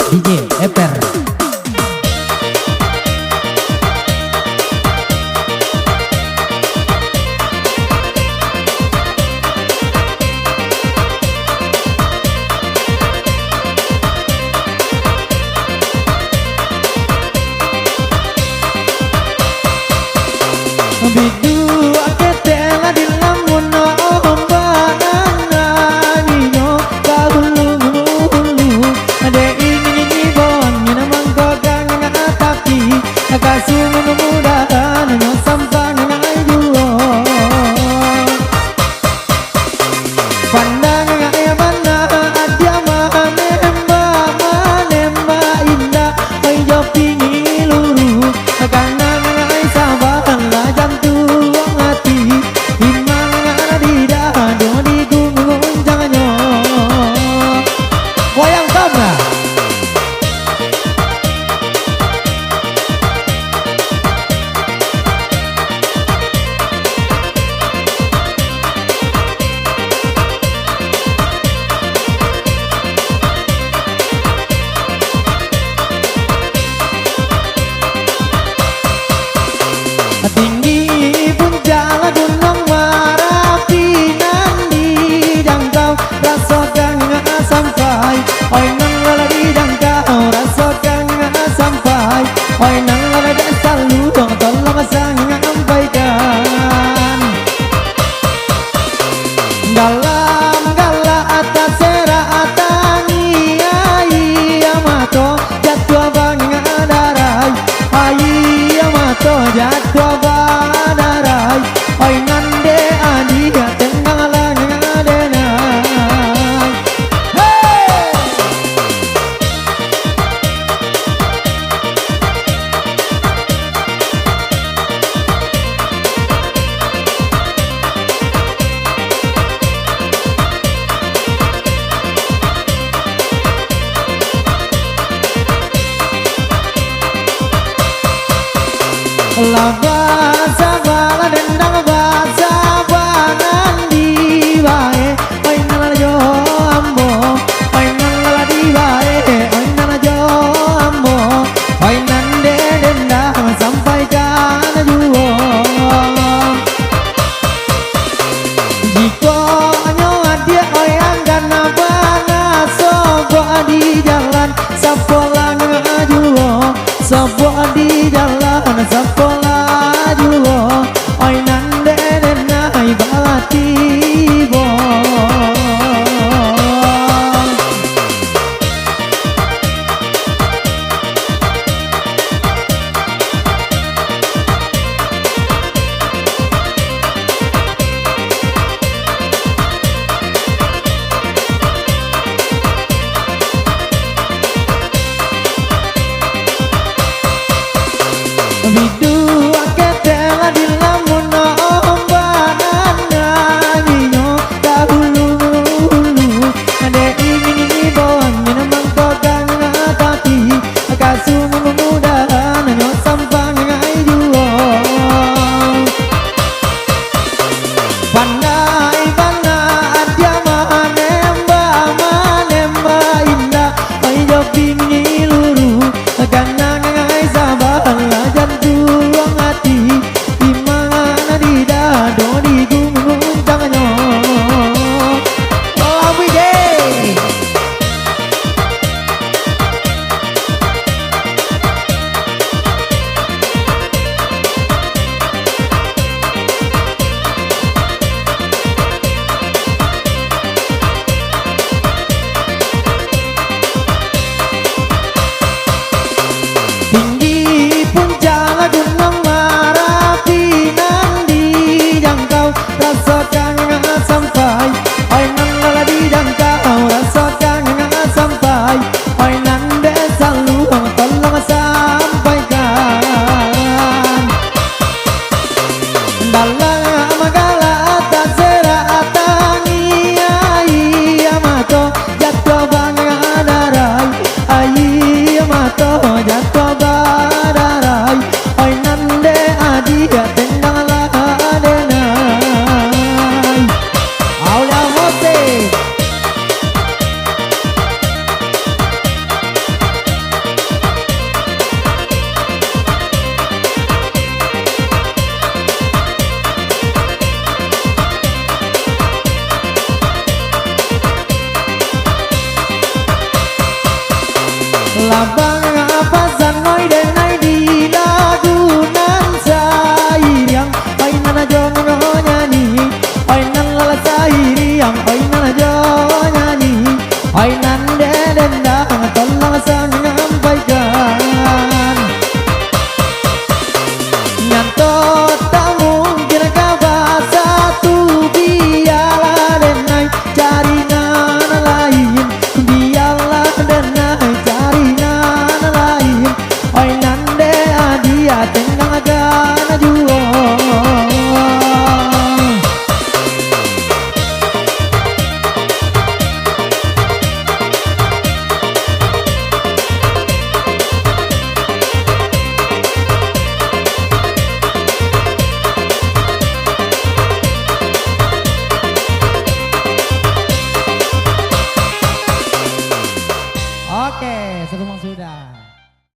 DJ Eper. Bidu aketela di lamun ombanana nino kabulu hulu ade ini bon mina manggogang ngatapi kasu mudahan no sampang ngajuo pandang mana adia manemba indah oi jopingi luru kana sabahan la jantung hati imang di dado di gunung janganyo goyang kamera tinggi puncak gunung Merapi nanti jangkau rasakan sampai oi nang lala di jangkau rasakan sampai oi nang lala dan selalu tolong sampaikan dalam gala atas sera atangi ai amato jatuh bang darai ai amato jatuh badarai oi nande adia tengah langit adenai hey lava sabala dendang basa banan di bae oi nala jo ambo oi nala di bae oi nala jo ambo oi nande dendang sampaikan juo jika nyawa dia oi anggan bana sobo di jalan sapola ngajuo sobo di jalan sapola juo oi nande denai balatibo sabar